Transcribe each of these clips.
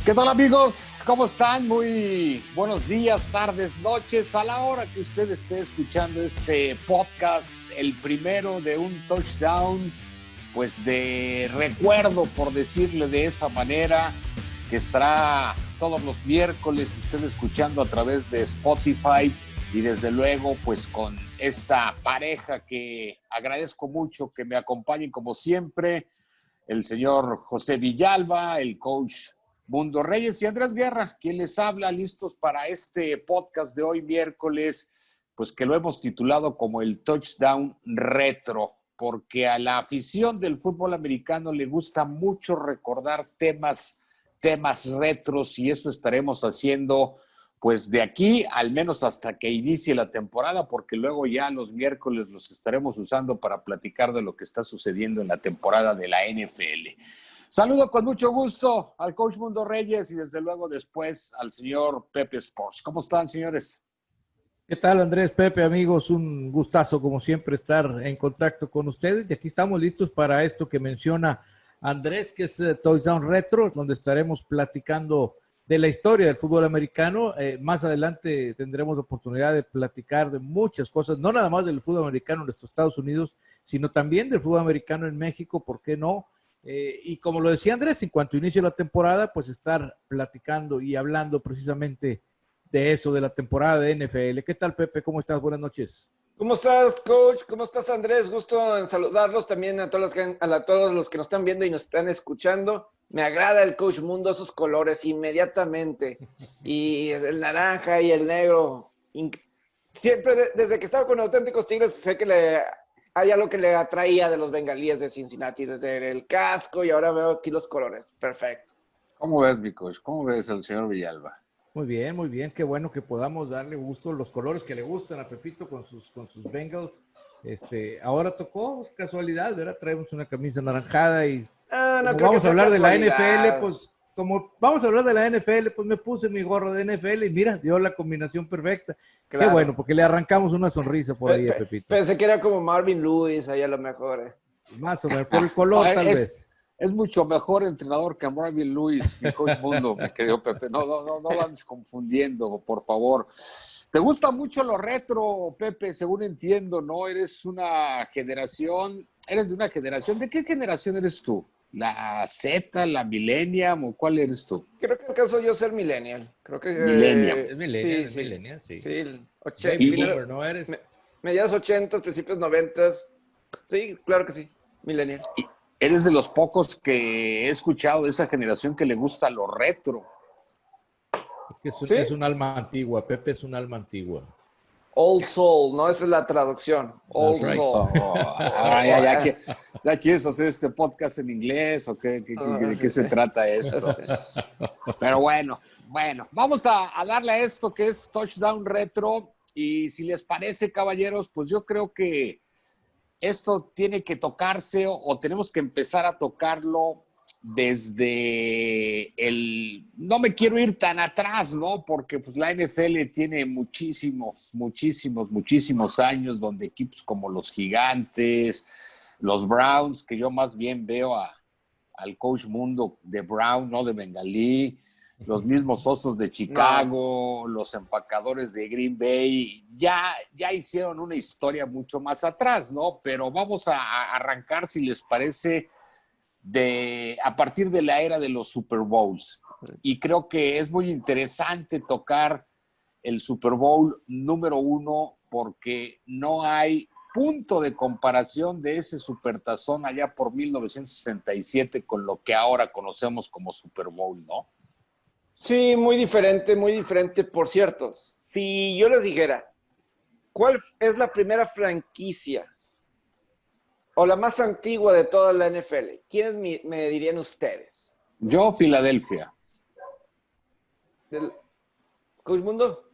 ¿Qué tal, amigos? ¿Cómo están? Muy buenos días, tardes, noches. A la hora que usted esté escuchando este podcast, el primero de un touchdown, pues de recuerdo, por decirle de esa manera, que estará todos los miércoles usted escuchando a través de Spotify y desde luego pues con esta pareja que agradezco mucho que me acompañen como siempre, el señor José Villalba, el coach Mundo Reyes y Andrés Guerra, quien les habla, listos para este podcast de hoy miércoles, pues que lo hemos titulado como el Touchdown Retro, porque a la afición del fútbol americano le gusta mucho recordar temas retros y eso estaremos haciendo pues de aquí al menos hasta que inicie la temporada, porque luego ya los miércoles los estaremos usando para platicar de lo que está sucediendo en la temporada de la NFL. Saludo con mucho gusto al coach Mundo Reyes y desde luego después al señor Pepe Sports. ¿Cómo están, señores? ¿Qué tal, Andrés, Pepe, amigos? Un gustazo, como siempre, estar en contacto con ustedes. Y aquí estamos listos para esto que menciona Andrés, que es Touchdown Retro, donde estaremos platicando de la historia del fútbol americano. Más adelante tendremos oportunidad de platicar de muchas cosas, no nada más del fútbol americano en los Estados Unidos, sino también del fútbol americano en México, ¿por qué no? Y como lo decía Andrés, en cuanto inicie la temporada, pues estar platicando y hablando precisamente de eso, de la temporada de NFL. ¿Qué tal, Pepe? ¿Cómo estás? Buenas noches. ¿Cómo estás, coach? ¿Cómo estás, Andrés? Gusto en saludarlos también a todos los que nos están viendo y nos están escuchando. Me agrada el Coach Mundo, esos colores inmediatamente. Y el naranja y el negro. Siempre, desde que estaba con Auténticos Tigres, sé que hay algo que le atraía de los bengalíes de Cincinnati, desde el casco, y ahora veo aquí los colores. Perfecto. ¿Cómo ves, mi coach? ¿Cómo ves al señor Villalba? Muy bien, muy bien. Qué bueno que podamos darle gusto los colores que le gustan a Pepito con sus Bengals. Ahora tocó casualidad, ¿verdad? Traemos una camisa anaranjada y No como creo vamos que a sea hablar de la casualidad. NFL, pues como vamos a hablar de la NFL, pues me puse mi gorro de NFL y mira, dio la combinación perfecta. Claro. Qué bueno, porque le arrancamos una sonrisa por ahí a Pepito. Pensé que era como Marvin Lewis, ahí a lo mejor. Más o menos, por el color tal vez. Es mucho mejor entrenador que Marvin Lewis, mi coach Mundo, mi querido Pepe. No lo andes confundiendo, por favor. ¿Te gusta mucho lo retro, Pepe? Según entiendo, ¿no? Eres de una generación. ¿De qué generación eres tú? ¿La Z, la Millennium o cuál eres tú? Creo que acaso yo ser millennial. Creo que Millennium. Es millennial, es millennial, sí. Sí, Baby boomer, ¿no eres? Mediados 80, principios 90. Sí, claro que sí, millennial. Eres de los pocos que he escuchado de esa generación que le gusta lo retro. Es que ¿Sí? es un alma antigua, Pepe es un alma antigua. Old Soul, ¿no? Esa es la traducción. Old Right. Soul. ¿Ya quieres hacer este podcast en inglés o qué, de qué se trata esto? Pero bueno, vamos a darle a esto que es Touchdown Retro y si les parece, caballeros, pues yo creo que esto tiene que tocarse o tenemos que empezar a tocarlo desde no me quiero ir tan atrás, ¿no? Porque pues la NFL tiene muchísimos años donde equipos como los Gigantes, los Browns, que yo más bien veo al coach Mundo de Brown, ¿no? De Bengalí, los mismos Osos de Chicago, los Empacadores de Green Bay, ya hicieron una historia mucho más atrás, ¿no? Pero vamos a arrancar, si les parece, a partir de la era de los Super Bowls. Y creo que es muy interesante tocar el Super Bowl número 1 porque no hay punto de comparación de ese supertazón allá por 1967 con lo que ahora conocemos como Super Bowl, ¿no? Sí, muy diferente. Por cierto, si yo les dijera, ¿cuál es la primera franquicia o la más antigua de toda la NFL? ¿Quiénes me dirían ustedes? Yo, Filadelfia. ¿Coach Mundo?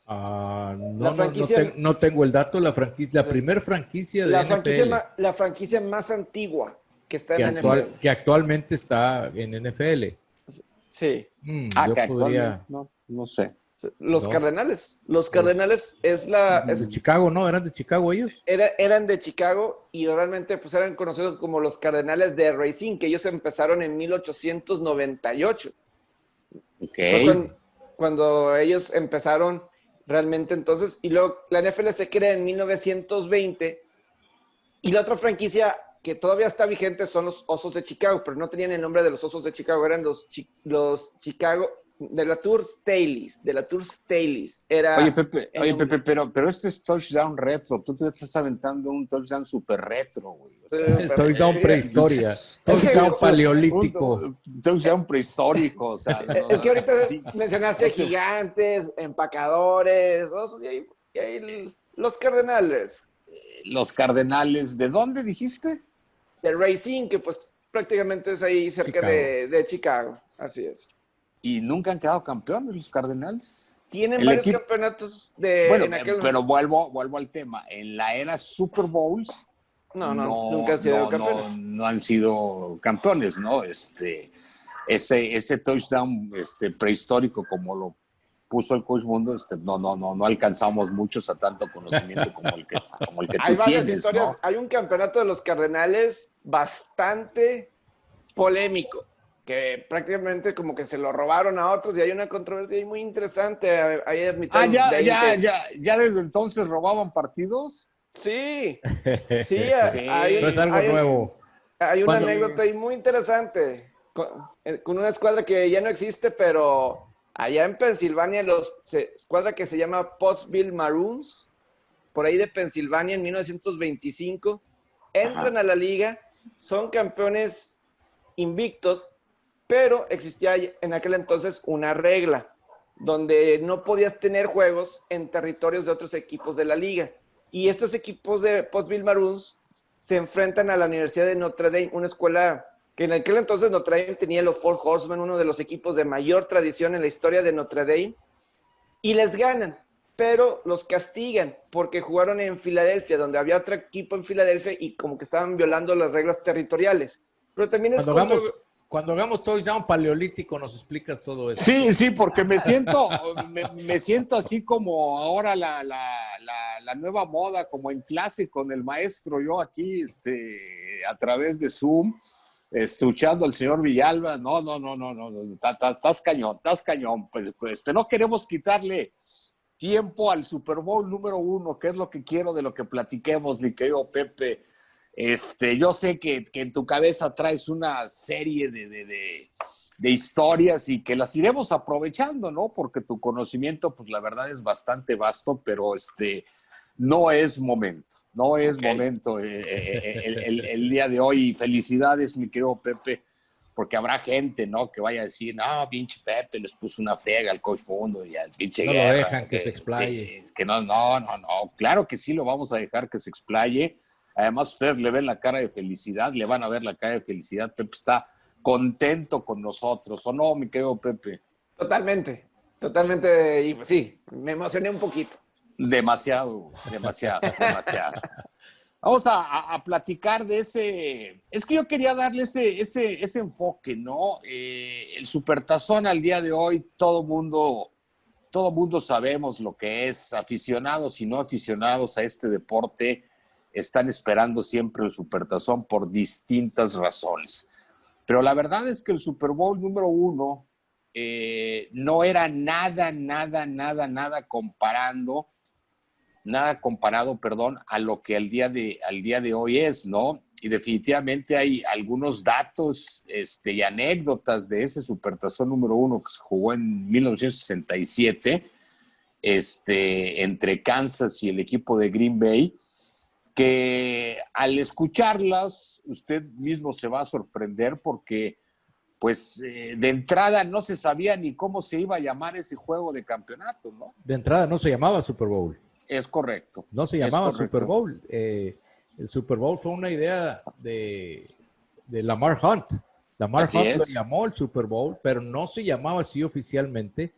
No tengo el dato. La primera franquicia de NFL. La franquicia más antigua que está en NFL. Que actualmente está en NFL. Sí. No sé. Los Cardenales. Los Cardenales de Chicago, ¿no? ¿Eran de Chicago ellos? Eran de Chicago y realmente pues eran conocidos como los Cardenales de Racing, que ellos empezaron en 1898. Okay. Fue cuando ellos empezaron realmente entonces, y luego la NFL se crea en 1920, y la otra franquicia que todavía está vigente son los Osos de Chicago, pero no tenían el nombre de los Osos de Chicago, eran los Chicago, de la Tour Staleys. Era Oye, Pepe, pero este es touchdown retro. Tú te estás aventando un touchdown super retro, güey. O sea, touchdown prehistoria. Touchdown paleolítico. Touchdown prehistórico. O sea, es que ahorita mencionaste gigantes, empacadores, osos, y ahí los Cardenales. Los Cardenales, ¿de dónde dijiste? De Racing, que pues prácticamente es ahí cerca de Chicago. Así es. ¿Y nunca han quedado campeones los Cardenales? Tienen varios campeonatos de... Bueno, pero vuelvo al tema. En la era Super Bowls... nunca han sido campeones. No han sido campeones, ¿no? Ese touchdown prehistórico, como lo puso el Coach Mundo, no alcanzamos muchos a tanto conocimiento como el que hay tú varias tienes, historias. ¿no? Hay un campeonato de los Cardenales bastante polémico, que prácticamente como que se lo robaron a otros, y hay una controversia ahí muy interesante. Ya desde entonces robaban partidos. Sí, no es algo nuevo. Hay una anécdota ahí muy interesante con una escuadra que ya no existe, pero allá en Pensilvania, escuadra que se llama Pottsville Maroons, por ahí de Pensilvania en 1925, entran a la liga, son campeones invictos, pero existía en aquel entonces una regla donde no podías tener juegos en territorios de otros equipos de la liga. Y estos equipos de Pottsville Maroons se enfrentan a la Universidad de Notre Dame, una escuela que en aquel entonces Notre Dame tenía los Four Horsemen, uno de los equipos de mayor tradición en la historia de Notre Dame, y les ganan, pero los castigan porque jugaron en Filadelfia, donde había otro equipo en Filadelfia y como que estaban violando las reglas territoriales. Pero también cuando hagamos touchdown paleolítico nos explicas todo eso. Sí, porque me siento así como ahora la nueva moda, como en clase con el maestro, yo aquí a través de Zoom, escuchando al señor Villalba. No, estás cañón. Pues, no queremos quitarle tiempo al Super Bowl número 1, que es lo que quiero de lo que platiquemos, mi querido Pepe. Yo sé que en tu cabeza traes una serie de historias y que las iremos aprovechando, ¿no? Porque tu conocimiento, pues la verdad es bastante vasto, pero no es momento. No es momento el día de hoy. Y felicidades, mi querido Pepe, porque habrá gente, ¿no? Que vaya a decir, no, pinche Pepe les puso una friega al Coach Mundo y al pinche Guerra. No lo dejan que se explaye. Sí, que no. Claro que sí lo vamos a dejar que se explaye. Además, ustedes le ven la cara de felicidad, le van a ver la cara de felicidad. Pepe está contento con nosotros, ¿o no, mi querido Pepe? Totalmente. Y pues sí, me emocioné un poquito. Demasiado. Vamos a platicar de ese. Es que yo quería darle ese enfoque, ¿no? El Supertazón al día de hoy, todo mundo sabemos lo que es. Aficionados y no aficionados a este deporte están esperando siempre el Supertazón por distintas razones. Pero la verdad es que el Super Bowl número 1 no era nada comparado, a lo que al día de hoy es, ¿no? Y definitivamente hay algunos datos y anécdotas de ese Supertazón número 1 que se jugó en 1967 entre Kansas y el equipo de Green Bay, que al escucharlas usted mismo se va a sorprender porque pues de entrada no se sabía ni cómo se iba a llamar ese juego de campeonato, ¿no? De entrada no se llamaba Super Bowl. Es correcto. No se llamaba Super Bowl. El Super Bowl fue una idea de Lamar Hunt. Lamar Hunt lo llamó el Super Bowl, pero no se llamaba así oficialmente.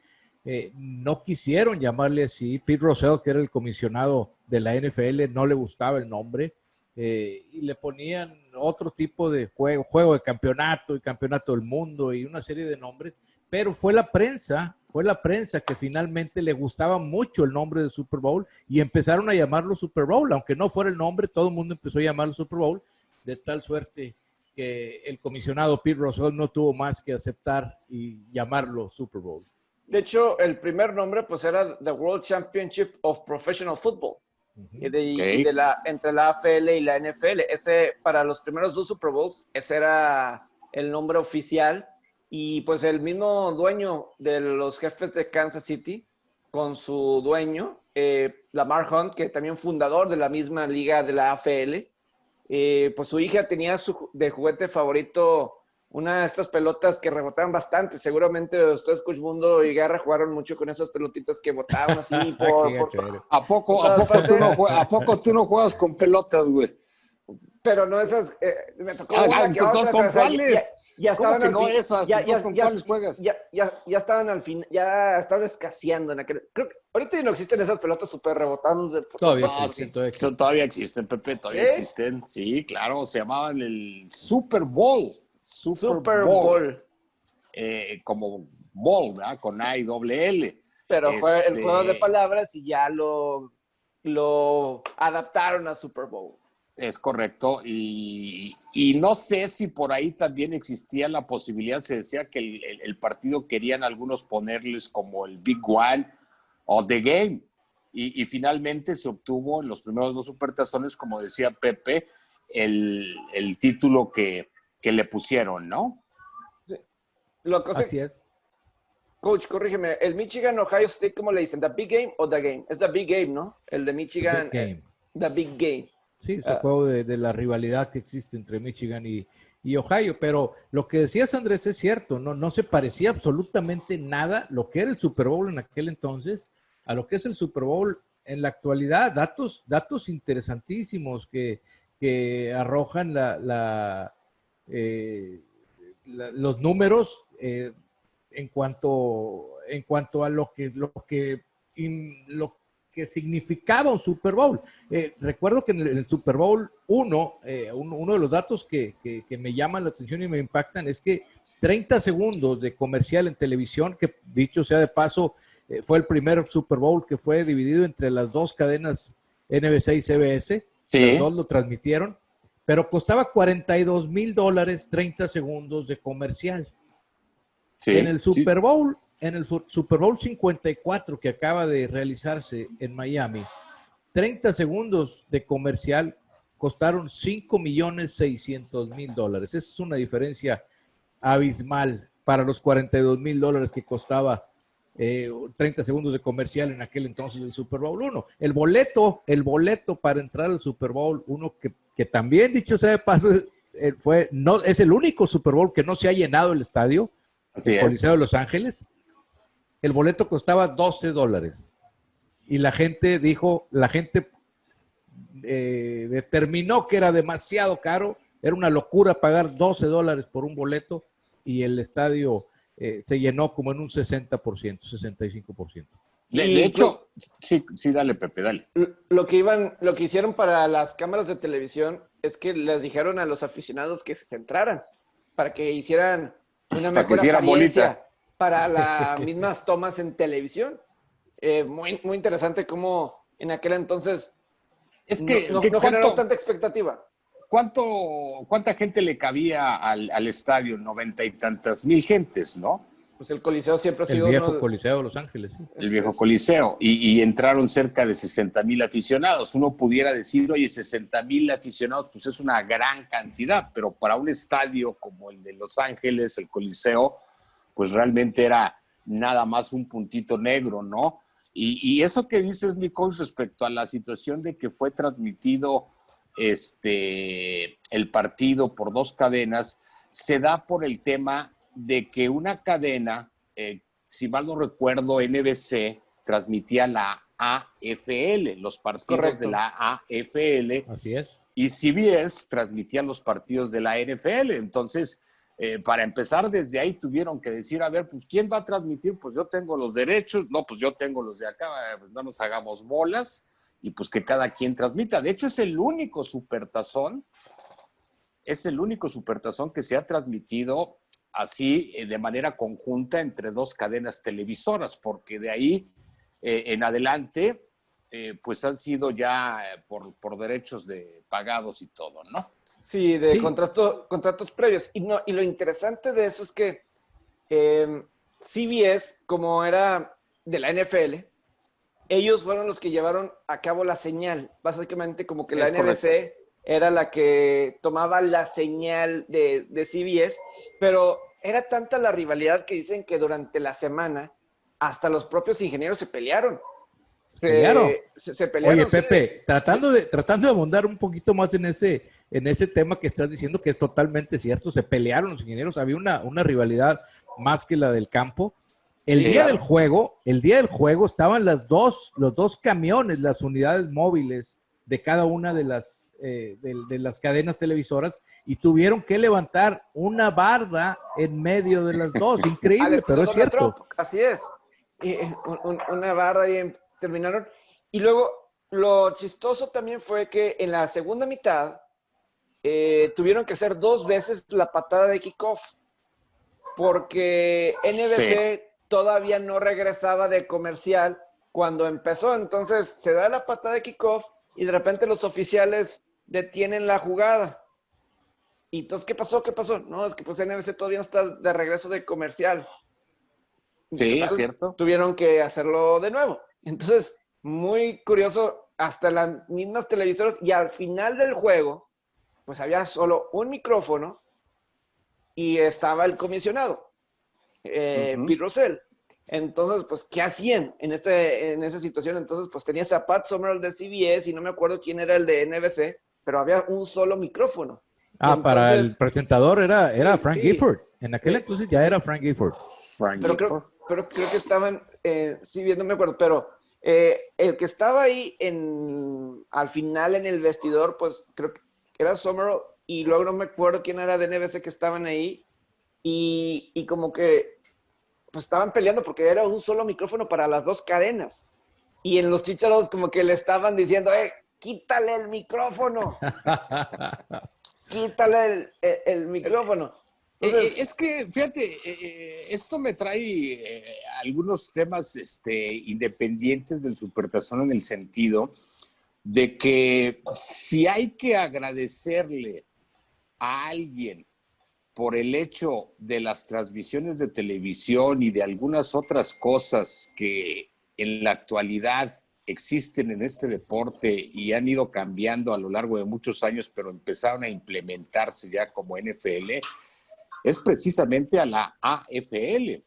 No quisieron llamarle así. Pete Rozelle, que era el comisionado de la NFL, no le gustaba el nombre y le ponían otro tipo de juego de campeonato y campeonato del mundo y una serie de nombres, pero fue la prensa que finalmente le gustaba mucho el nombre de Super Bowl y empezaron a llamarlo Super Bowl, aunque no fuera el nombre, todo el mundo empezó a llamarlo Super Bowl, de tal suerte que el comisionado Pete Rozelle no tuvo más que aceptar y llamarlo Super Bowl. De hecho, el primer nombre pues era The World Championship of Professional Football. Entre la AFL y la NFL. Ese, para los primeros 2 Super Bowls, ese era el nombre oficial. Y pues el mismo dueño de los Jefes de Kansas City, con su dueño, Lamar Hunt, que también fundador de la misma liga de la AFL, pues su hija tenía de juguete favorito una de estas pelotas que rebotaban bastante. Seguramente ustedes, Coach Mundo y Garra, jugaron mucho con esas pelotitas que botaban así ¿A poco tú no juegas con pelotas, güey? Pero no esas, me tocó una que otra. ¿Con cuáles? Ya estaban ¿Cómo que no esas? ¿Con cuáles juegas? Ya estaban al fin, ya estaban escaseando en aquel. Creo que ahorita no existen esas pelotas súper rebotando. Todavía existen, Pepe, todavía existen. Sí, claro, se llamaban el Super Bowl. Super Bowl. Como Bowl, ¿verdad? Con A y doble L. Pero fue el juego de palabras y ya lo adaptaron a Super Bowl. Es correcto, y no sé si por ahí también existía la posibilidad, se decía que el partido querían algunos ponerles como el Big One o The Game, y finalmente se obtuvo en los primeros 2 supertazones, como decía Pepe, el título que le pusieron, ¿no? Sí. Así es. Coach, corrígeme, el Michigan Ohio State, ¿cómo le dicen? ¿The Big Game o The Game? Es The Big Game, ¿no? El de Michigan. The Big Game. The Big Game. Sí, es el juego de la rivalidad que existe entre Michigan y Ohio, pero lo que decías, Andrés, es cierto, no se parecía absolutamente nada lo que era el Super Bowl en aquel entonces a lo que es el Super Bowl en la actualidad. Datos interesantísimos que arrojan los números en cuanto a lo que significaba un Super Bowl. Recuerdo que en el Super Bowl 1, uno de los datos que me llaman la atención y me impactan es que 30 segundos de comercial en televisión, que dicho sea de paso, fue el primer Super Bowl que fue dividido entre las 2 cadenas NBC y CBS. Sí. Las 2 lo transmitieron, pero costaba $42,000 30 segundos de comercial. Sí, en el Super Bowl, sí. En el Super Bowl 54 que acaba de realizarse en Miami, 30 segundos de comercial costaron $5,600,000. Esa es una diferencia abismal para los $42,000 que costaba 30 segundos de comercial en aquel entonces del Super Bowl 1. El boleto para entrar al Super Bowl 1, que también, dicho sea de paso, es el único Super Bowl que no se ha llenado el estadio, el Coliseo de Los Ángeles. El boleto costaba $12 y la gente determinó que era demasiado caro, era una locura pagar $12 por un boleto, y el estadio se llenó como en un 60%, 65%. De hecho, sí, dale, Pepe, dale. Lo que hicieron para las cámaras de televisión es que les dijeron a los aficionados que se centraran para que hicieran una mejor apariencia para las mismas tomas en televisión. Muy, muy interesante cómo en aquel entonces no generó tanta expectativa. ¿Cuánta gente le cabía al estadio? 90 y tantas mil gentes, ¿no? Pues el Coliseo siempre ha sido... El viejo Coliseo de Los Ángeles. Sí. El viejo Coliseo. Y entraron cerca de 60,000 aficionados. Uno pudiera decir, oye, 60,000 aficionados, pues es una gran cantidad, pero para un estadio como el de Los Ángeles, el Coliseo, pues realmente era nada más un puntito negro, ¿no? Y eso que dices, mi coach, respecto a la situación de que fue transmitido el partido por 2 cadenas, se da por el tema de que una cadena, si mal no recuerdo, NBC transmitía la AFL, los partidos de la AFL. Así es. Y CBS transmitía los partidos de la NFL. Entonces, para empezar, desde ahí tuvieron que decir, a ver, pues, ¿quién va a transmitir? Pues yo tengo los derechos, no, pues yo tengo los de acá, pues no nos hagamos bolas, y pues que cada quien transmita. De hecho, es el único supertazón que se ha transmitido así de manera conjunta entre 2 cadenas televisoras, porque de ahí en adelante, pues han sido ya por derechos pagados y todo, ¿no? Sí, de Sí, contratos previos. Y lo interesante de eso es que CBS, como era de la NFL, ellos fueron los que llevaron a cabo la señal. Básicamente como que la Es correcto. NBC era la que tomaba la señal de CBS, pero era tanta la rivalidad que dicen que durante la semana hasta los propios ingenieros se pelearon. se pelearon. Se Oye, pelearon, sí. Pepe, tratando de abundar un poquito más en ese tema que estás diciendo, que es totalmente cierto, se pelearon los ingenieros, había una rivalidad más que la del campo. El Sí, día claro. del juego, estaban los dos camiones, las unidades móviles de cada una de las cadenas televisoras y tuvieron que levantar una barda en medio de las dos. Al Increíble, pero estilo es Donald cierto. Trump, así es. Y, una barra y terminaron. Y luego lo chistoso también fue que en la segunda mitad tuvieron que hacer 2 veces la patada de kickoff porque Sí, NBC todavía no regresaba de comercial cuando empezó. Entonces se da la patada de kickoff y de repente los oficiales detienen la jugada. Y entonces, ¿qué pasó? ¿Qué pasó? No, es que pues NBC todavía no está de regreso de comercial. Y sí, es total, cierto. tuvieron que hacerlo de nuevo. Entonces, muy curioso, hasta las mismas televisoras y al final del juego, pues había solo un micrófono y estaba el comisionado, Ujú. Pete Rozelle. Entonces, pues, ¿qué hacían en esa situación? Entonces, pues tenías a Pat Summerall de CBS y no me acuerdo quién era el de NBC, pero había un solo micrófono. Y Para el entonces, presentador era sí, Frank sí, Gifford. En aquel entonces ya sí, era Frank Gifford. Frank pero creo, Gifford. pero creo que estaban, sí, bien, no me acuerdo, pero el que estaba ahí al final en el vestidor, pues creo que era Summerall y luego no me acuerdo quién era de NBC que estaban ahí y como que pues estaban peleando porque era un solo micrófono para las dos cadenas. Y en los Chícharos como que le estaban diciendo, quítale el micrófono, quítale el micrófono. Entonces, Es que, fíjate, esto me trae algunos temas independientes del Supertazón en el sentido de que si hay que agradecerle a alguien por el hecho de las transmisiones de televisión y de algunas otras cosas que en la actualidad existen en este deporte y han ido cambiando a lo largo de muchos años, pero empezaron a implementarse ya como NFL, es precisamente a la AFL.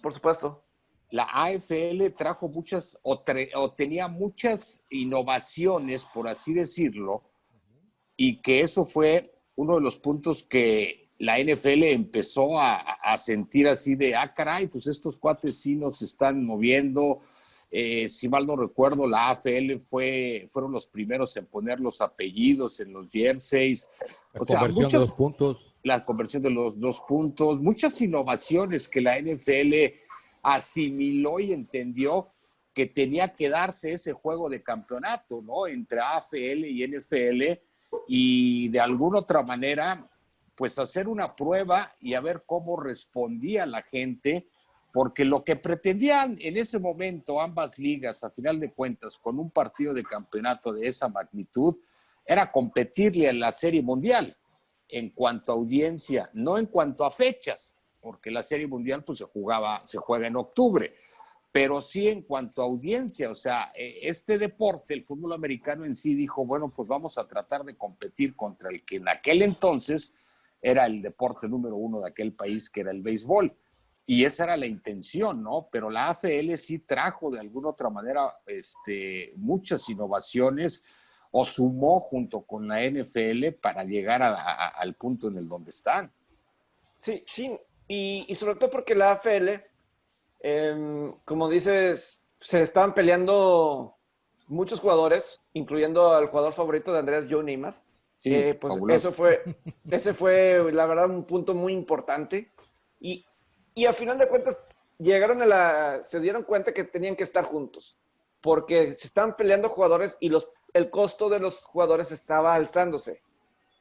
por supuesto. La AFL trajo muchas o tenía muchas innovaciones, por así decirlo, y que eso fue uno de los puntos que la NFL empezó a sentir así de, caray, pues estos cuates sí nos están moviendo. Si mal no recuerdo, la AFL fueron los primeros en poner los apellidos en los jerseys. La O sea, conversión de dos puntos. la conversión de los 2 puntos, muchas innovaciones que la NFL asimiló y entendió que tenía que darse ese juego de campeonato, ¿no? Entre AFL y NFL y de alguna otra manera, pues hacer una prueba y a ver cómo respondía la gente, porque lo que pretendían en ese momento ambas ligas, a final de cuentas, con un partido de campeonato de esa magnitud, era competirle a la Serie Mundial en cuanto a audiencia, no en cuanto a fechas, porque la Serie Mundial pues se juega en octubre, pero sí en cuanto a audiencia, o sea, este deporte, el fútbol americano en sí dijo, bueno, pues vamos a tratar de competir contra el que en aquel entonces era el deporte número uno de aquel país, que era el béisbol. Y esa era la intención, ¿no? Pero la AFL sí trajo de alguna otra manera muchas innovaciones o sumó junto con la NFL para llegar al punto en el donde están. Sí, sí, y sobre todo porque la AFL, como dices, se estaban peleando muchos jugadores, incluyendo al jugador favorito de Andreas, Joe Namath. Sí, Pues fabuloso. ese fue, la verdad, un punto muy importante. Y, y a final de cuentas, se dieron cuenta que tenían que estar juntos, porque se estaban peleando jugadores y el costo de los jugadores estaba alzándose.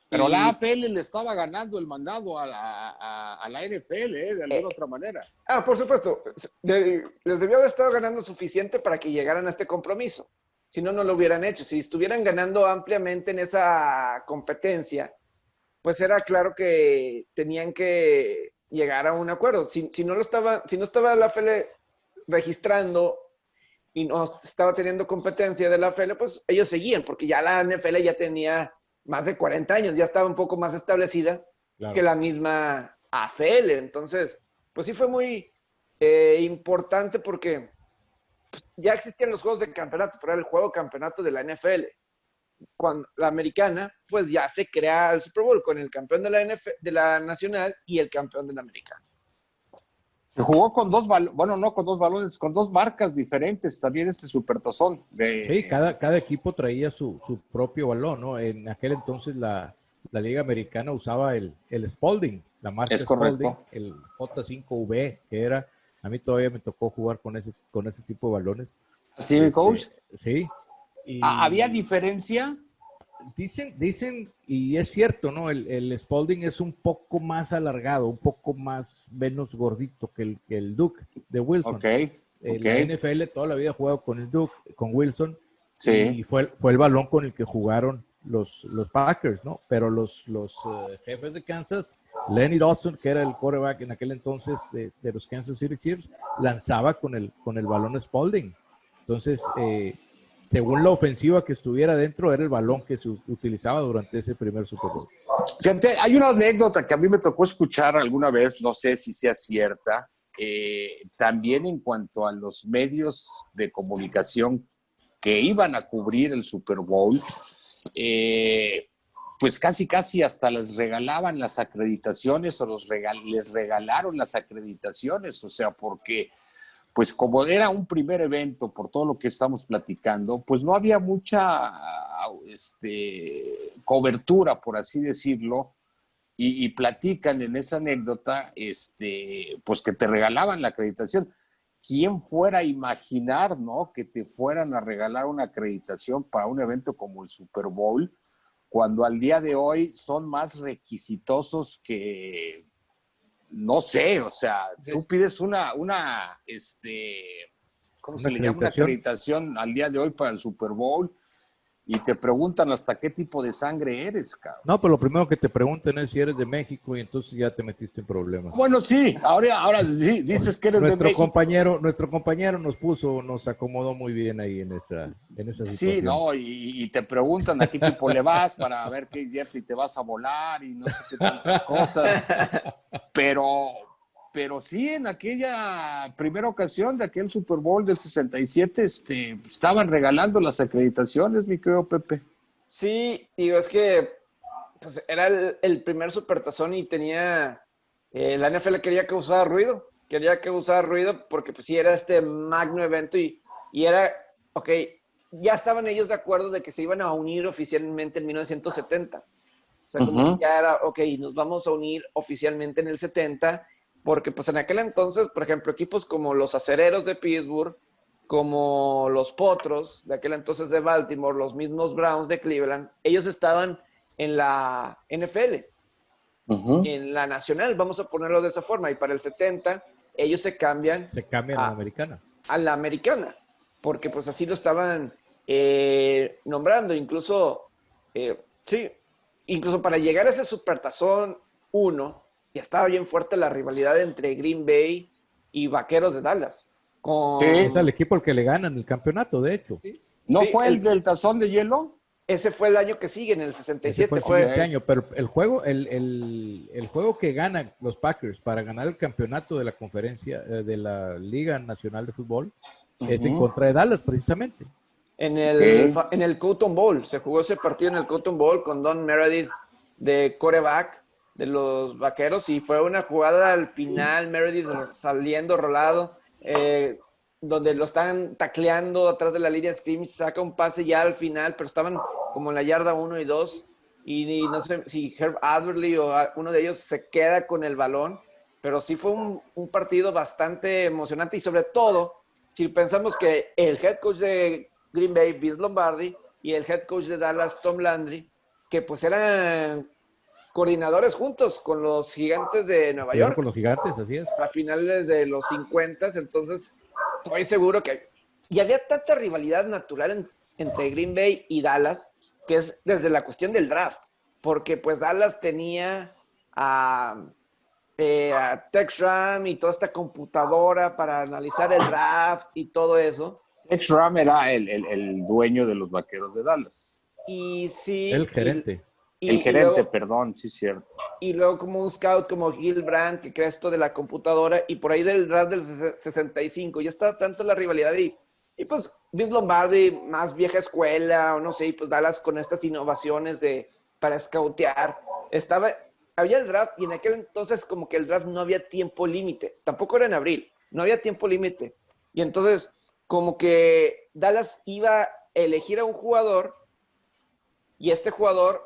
Pero la Y AFL le estaba ganando el mandado a la NFL, de alguna otra manera. por supuesto, les debió haber estado ganando suficiente para que llegaran a este compromiso. Si no, no lo hubieran hecho. Si estuvieran ganando ampliamente en esa competencia, pues era claro que tenían que llegar a un acuerdo. Si no estaba la AFL registrando y no estaba teniendo competencia de la AFL, pues ellos seguían, porque ya la NFL ya tenía más de 40 años, ya estaba un poco más establecida que la misma AFL. Entonces, pues sí fue muy importante porque pues, ya existían los juegos de campeonato, pero era el juego campeonato de la NFL. Cuando la americana, pues ya se crea el Super Bowl con el campeón de la de la nacional y el campeón de la americana. Se jugó con dos balones, bueno, no con dos balones, con dos marcas diferentes también este supertazón. Sí, cada equipo traía su propio balón, ¿no? En aquel entonces la Liga Americana usaba el Spalding, la marca Spalding, el J5V, que era, a mí todavía me tocó jugar con ese tipo de balones. ¿Sí, mi coach? Sí. Y ¿había diferencia? Dicen, y es cierto, ¿no? El Spalding es un poco más alargado, un poco menos gordito que el Duke de Wilson. Okay. La NFL toda la vida ha jugado con el Duke, con Wilson, sí. Y fue el balón con el que jugaron los Packers, ¿no? Pero los jefes de Kansas, Lenny Dawson, que era el quarterback en aquel entonces de los Kansas City Chiefs, lanzaba con el balón Spalding. Entonces, según la ofensiva que estuviera dentro, era el balón que se utilizaba durante ese primer Super Bowl. Fíjate, hay una anécdota que a mí me tocó escuchar alguna vez, no sé si sea cierta, también en cuanto a los medios de comunicación que iban a cubrir el Super Bowl, pues casi hasta les regalaban las acreditaciones o les regalaron las acreditaciones, o sea, porque pues como era un primer evento, por todo lo que estamos platicando, pues no había mucha cobertura, por así decirlo, y platican en esa anécdota, pues que te regalaban la acreditación. ¿Quién fuera a imaginar, no, que te fueran a regalar una acreditación para un evento como el Super Bowl, cuando al día de hoy son más requisitosos que... No sé, o sea, sí. Tú pides una ¿cómo se le llama? Una acreditación al día de hoy para el Super Bowl y te preguntan hasta qué tipo de sangre eres, cabrón. No, pero lo primero que te preguntan es si eres de México y entonces ya te metiste en problemas. Bueno, sí, ahora sí, dices que eres de México. Nuestro compañero nos acomodó muy bien ahí en esa situación. Sí, no, y te preguntan a qué tipo le vas para ver qué jersey te vas a volar y no sé qué tantas cosas. Pero sí, en aquella primera ocasión de aquel Super Bowl del 67, estaban regalando las acreditaciones, mi querido Pepe. Sí, digo, es que pues, era el primer supertazón y tenía, la NFL quería causar ruido porque pues sí, era este magno evento y era, ok, ya estaban ellos de acuerdo de que se iban a unir oficialmente en 1970. O sea, como que ya era, ok, nos vamos a unir oficialmente en el 70, porque pues en aquel entonces, por ejemplo, equipos como los Acereros de Pittsburgh, como los Potros de aquel entonces de Baltimore, los mismos Browns de Cleveland, ellos estaban en la NFL, en la nacional, vamos a ponerlo de esa forma, y para el 70 ellos se cambian a la americana. A la americana, porque pues así lo estaban nombrando, incluso para llegar a ese Supertazón 1, ya estaba bien fuerte la rivalidad entre Green Bay y Vaqueros de Dallas. Sí, es el equipo al que le ganan el campeonato, de hecho. ¿Sí? ¿No fue el del tazón de hielo? Ese fue el año que sigue, en el 67. Ese fue el siguiente año, pero el juego que ganan los Packers para ganar el campeonato de la conferencia de la Liga Nacional de Fútbol es en contra de Dallas, precisamente. En el Cotton Bowl, se jugó ese partido en el Cotton Bowl con Don Meredith de quarterback de los Vaqueros y fue una jugada al final, Meredith saliendo rolado, donde lo están tacleando atrás de la línea de scrimmage, saca un pase ya al final, pero estaban como en la yarda 1 y 2 y no sé si Herb Adderley o uno de ellos se queda con el balón, pero sí fue un partido bastante emocionante y sobre todo, si pensamos que el head coach de Green Bay, Vince Lombardi, y el head coach de Dallas, Tom Landry, que pues eran coordinadores juntos con los Gigantes de Nueva York. Con los Gigantes, así es. A finales de los 50, entonces estoy seguro que... Y había tanta rivalidad natural entre Green Bay y Dallas, que es desde la cuestión del draft. porque pues Dallas tenía a Tex Ram y toda esta computadora para analizar el draft y todo eso. Tex Ram era el dueño de los Vaqueros de Dallas. Y sí. El gerente. El gerente, perdón, sí, cierto. Y luego como un scout como Gil Brandt, que crea esto de la computadora, y por ahí del draft del 65, ya estaba tanto la rivalidad y pues Vince Lombardi, más vieja escuela, o no sé, y pues Dallas con estas innovaciones para scoutear. Había el draft, y en aquel entonces como que el draft no había tiempo límite, tampoco era en abril, no había tiempo límite. Y entonces como que Dallas iba a elegir a un jugador, y este jugador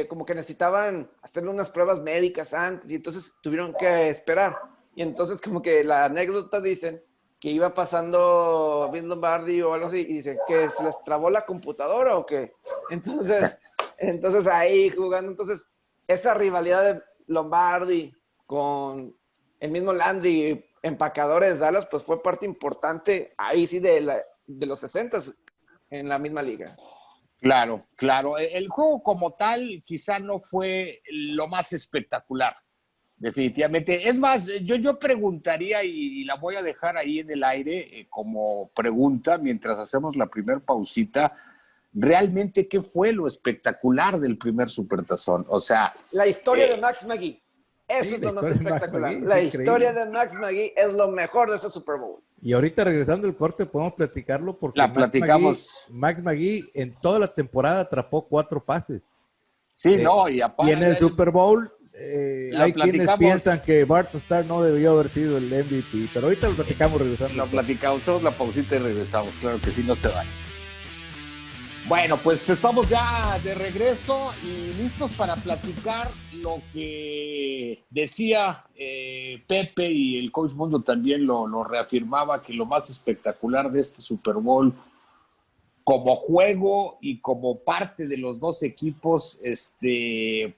como que necesitaban hacerle unas pruebas médicas antes y entonces tuvieron que esperar. Y entonces como que la anécdota dicen que iba pasando Vince Lombardi o algo así y dicen que se les trabó la computadora o qué. Entonces ahí jugando, entonces esa rivalidad de Lombardi con el mismo Landry, empacadores de Dallas, pues fue parte importante ahí sí de los 60s en la misma liga. Claro, claro. El juego como tal quizá no fue lo más espectacular, definitivamente. Es más, yo preguntaría, y la voy a dejar ahí en el aire como pregunta mientras hacemos la primer pausita, ¿realmente qué fue lo espectacular del primer Supertazón? O sea... La historia de Max Magee. Eso sí, es lo más espectacular. Magee, la historia de Max Magee es lo mejor de ese Super Bowl. Y ahorita regresando al corte podemos platicarlo porque la platicamos. Max Magee en toda la temporada atrapó 4 pases. Sí, no, y aparte... Y en el Super Bowl hay quienes piensan que Bart Starr no debió haber sido el MVP, pero ahorita lo platicamos regresando. Lo platicamos, hacemos la pausita y regresamos, claro que sí, no se va. Bueno, pues estamos ya de regreso y listos para platicar lo que decía Pepe, y el Coach Mundo también lo reafirmaba, que lo más espectacular de este Super Bowl como juego y como parte de los dos equipos,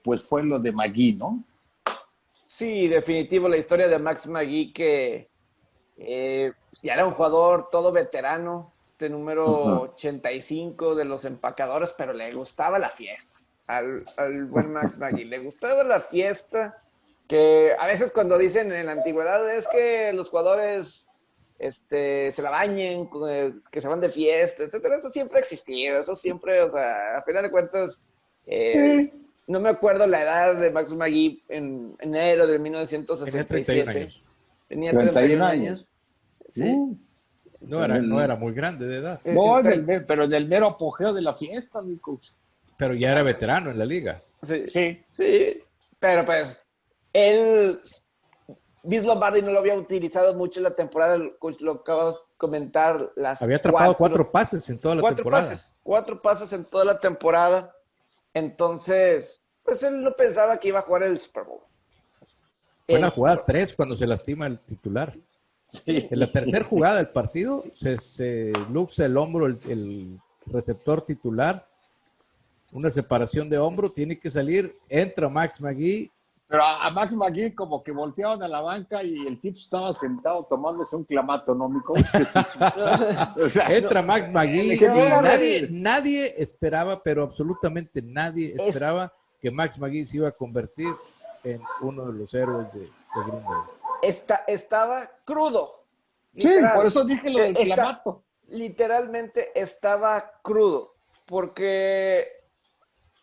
pues fue lo de Magee, ¿no? Sí, definitivo, la historia de Max Magee, que ya era un jugador todo veterano, número 85 de los empacadores, pero le gustaba la fiesta al buen Max Magee, le gustaba la fiesta, que a veces cuando dicen en la antigüedad es que los jugadores se la bañen, que se van de fiesta, etcétera, eso siempre ha existido, eso siempre, o sea, a final de cuentas, no me acuerdo la edad de Max Magee en enero de 1967. Tenía 31 años. Sí. No era muy grande de edad. No, pero en el mero apogeo de la fiesta, mi coach. Pero ya era veterano en la liga. Sí. Pero pues, Vince Lombardi no lo había utilizado mucho en la temporada, lo acabas de comentar. Había atrapado 4 pases en toda la temporada. 4 pases en toda la temporada. Entonces, pues él no pensaba que iba a jugar el Super Bowl. Fue una jugada 3 cuando se lastima el titular. Sí. En la tercera jugada del partido se luxa el hombro el receptor titular, una separación de hombro, tiene que salir, entra Max Magee. Pero a Max Magee como que volteaban a la banca y el tipo estaba sentado tomándose un clamato, ¿no, mi coach? O sea, entra Max Magee y nadie esperaba, pero absolutamente nadie esperaba que Max Magee se iba a convertir en uno de los héroes de Green Bay. Estaba crudo. Literal. Sí, por eso dije lo del clamato. Literalmente estaba crudo, porque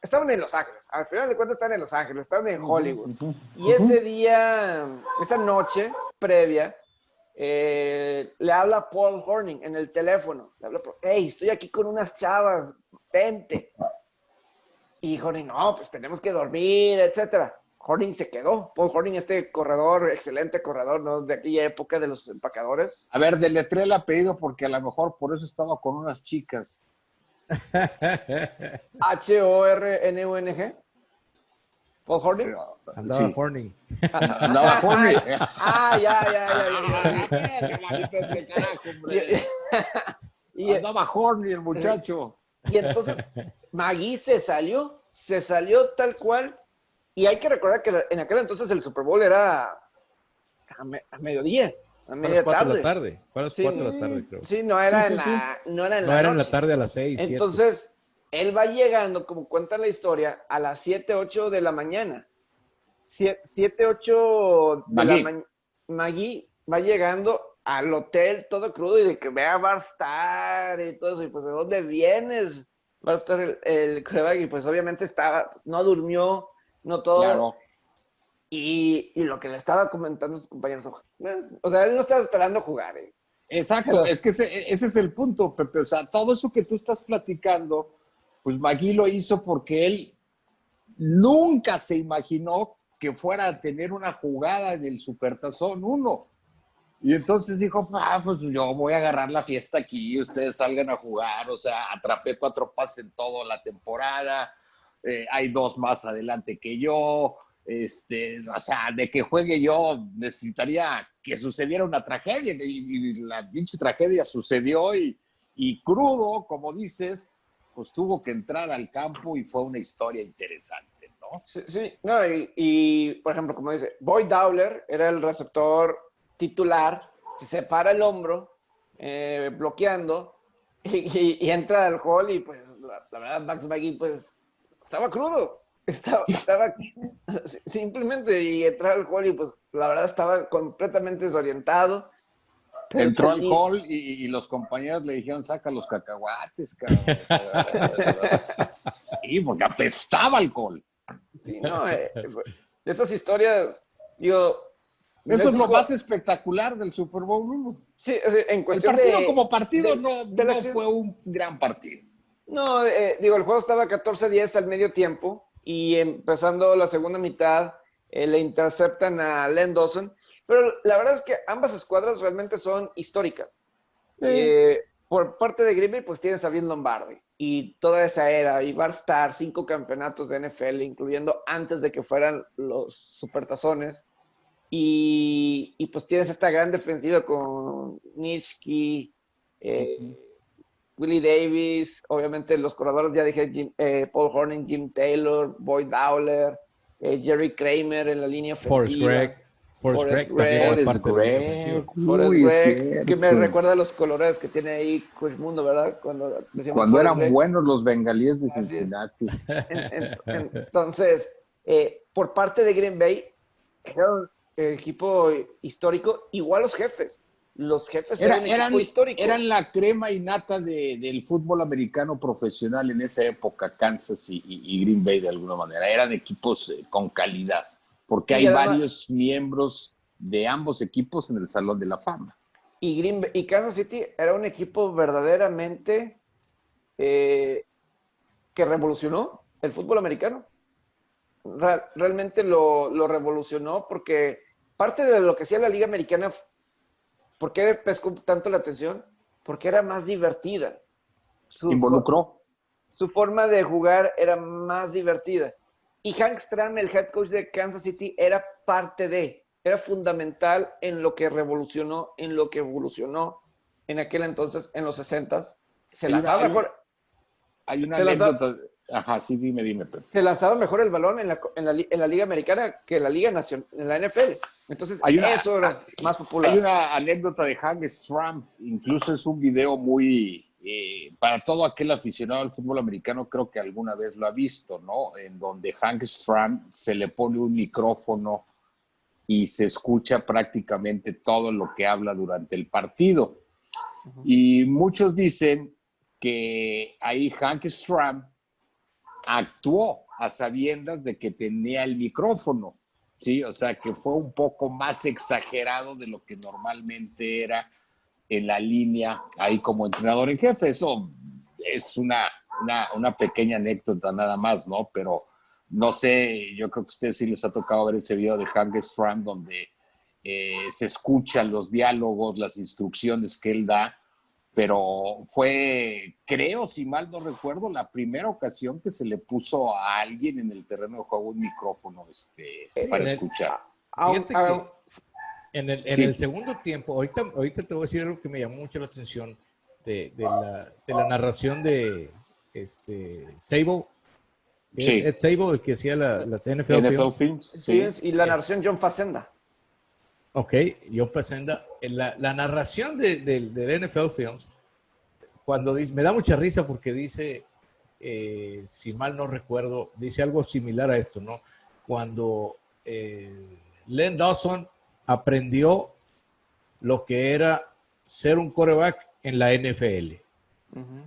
estaban en Los Ángeles. Al final de cuentas estaban en Los Ángeles, estaban en Hollywood. Y ese día, esa noche previa, le habla Paul Hornung en el teléfono. Le habla, hey, estoy aquí con unas chavas, vente. Y Hornung, no, pues tenemos que dormir, etcétera. Hornung se quedó. Paul Hornung, este corredor, excelente corredor, ¿no? De aquella época de los empacadores. A ver, deletré el apellido porque a lo mejor por eso estaba con unas chicas. Hornung. Paul Hornung. Andaba Hornung. Andaba Hornung. Ya. Andaba Hornung el muchacho. Y entonces Magee se salió tal cual. Y hay que recordar que en aquel entonces el Super Bowl era a mediodía, a media tarde. Fue a las 4 de la tarde, creo. Sí, no era en la en la tarde a las 6. Entonces, él va llegando, como cuenta la historia, a las 7, 8 de la mañana. 7, 8 de la mañana. Maggie va llegando al hotel todo crudo y de que vea Barstar y todo eso. Y pues, ¿de dónde vienes? Va a estar el quarterback y pues obviamente estaba, pues, no durmió, no todo. Claro. Y lo que le estaba comentando a sus compañeros, o sea, él no estaba esperando jugar. Exacto, es que ese es el punto, Pepe. O sea, todo eso que tú estás platicando, pues Magui lo hizo porque él nunca se imaginó que fuera a tener una jugada en el Supertazón 1. Y entonces dijo, pues yo voy a agarrar la fiesta aquí, ustedes salgan a jugar. O sea, atrapé 4 pases en toda la temporada, hay 2 más adelante que yo. O sea, de que juegue yo necesitaría que sucediera una tragedia, y la pinche tragedia sucedió, y crudo, como dices, pues tuvo que entrar al campo y fue una historia interesante, ¿no? Sí, no, y por ejemplo, como dice, Boyd Dowler era el receptor titular, se separa el hombro bloqueando y entra al hall y pues la verdad Max Magui pues estaba crudo, estaba simplemente, y entra al hall y pues la verdad estaba completamente desorientado. Entró al hall y los compañeros le dijeron, saca los cacahuates, cabrón. Sí, porque apestaba alcohol. Sí, no, esas historias, digo... Eso es lo más espectacular del Super Bowl 1. Sí, en cuestión el partido de... como partido no fue un gran partido. No, digo, el juego estaba 14-10 al medio tiempo y empezando la segunda mitad le interceptan a Len Dawson, pero la verdad es que ambas escuadras realmente son históricas. Por parte de Green Bay, pues tienes a Vince Lombardi y toda esa era, y Barstar, 5 campeonatos de NFL, incluyendo antes de que fueran los supertazones. Y pues tienes esta gran defensiva con Nitschke, Willie Davis, obviamente los corredores, ya dije, Paul Hornung, Jim Taylor, Boyd Dowler, Jerry Kramer en la línea ofensiva. Forrest Gregg también era parte de la defensiva. Forrest Gregg, que me recuerda a los colores que tiene ahí Coach Mundo, ¿verdad? Cuando eran buenos los bengalíes de Cincinnati. Entonces, por parte de Green Bay, era un equipo histórico, igual los jefes. Los jefes eran un equipo histórico. Eran la crema innata del fútbol americano profesional en esa época, Kansas y Green Bay de alguna manera. Eran equipos con calidad, porque hay varios miembros de ambos equipos en el Salón de la Fama. Y Kansas City era un equipo verdaderamente que revolucionó el fútbol americano. Realmente lo revolucionó, porque parte de lo que hacía la Liga Americana, ¿por qué pescó tanto la atención? Porque era más divertida. Involucró. Su forma de jugar era más divertida. Y Hank Stram, el head coach de Kansas City, era fundamental en lo que revolucionó, en lo que evolucionó en aquel entonces, en los 60s. Se lanzaba mejor. Hay una anécdota. Ajá, sí, dime, Pepe. Se lanzaba mejor el balón en la Liga Americana que en la Liga Nacional, en la NFL. Entonces, eso era más popular. Hay una anécdota de Hank Stram, incluso es un video muy... para todo aquel aficionado al fútbol americano, creo que alguna vez lo ha visto, ¿no? En donde Hank Stram se le pone un micrófono y se escucha prácticamente todo lo que habla durante el partido. Uh-huh. Y muchos dicen que ahí Hank Stram actuó a sabiendas de que tenía el micrófono, ¿sí? O sea, que fue un poco más exagerado de lo que normalmente era en la línea ahí como entrenador en jefe. Eso es una pequeña anécdota nada más, ¿no? Pero no sé, yo creo que a ustedes sí les ha tocado ver ese video de Hank Stram donde se escuchan los diálogos, las instrucciones que él da, pero fue, creo, si mal no recuerdo, la primera ocasión que se le puso a alguien en el terreno de juego un micrófono para escuchar. Fíjate que en el segundo tiempo, ahorita te voy a decir algo que me llamó mucho la atención de la narración de Sable. Sí. Ed Sable, el que hacía las NFL Films. Sí, y la narración John Facenda. Ok, John Facenda. La narración del NFL Films, cuando dice, me da mucha risa porque dice, si mal no recuerdo, dice algo similar a esto, ¿no? Cuando Len Dawson aprendió lo que era ser un quarterback en la NFL.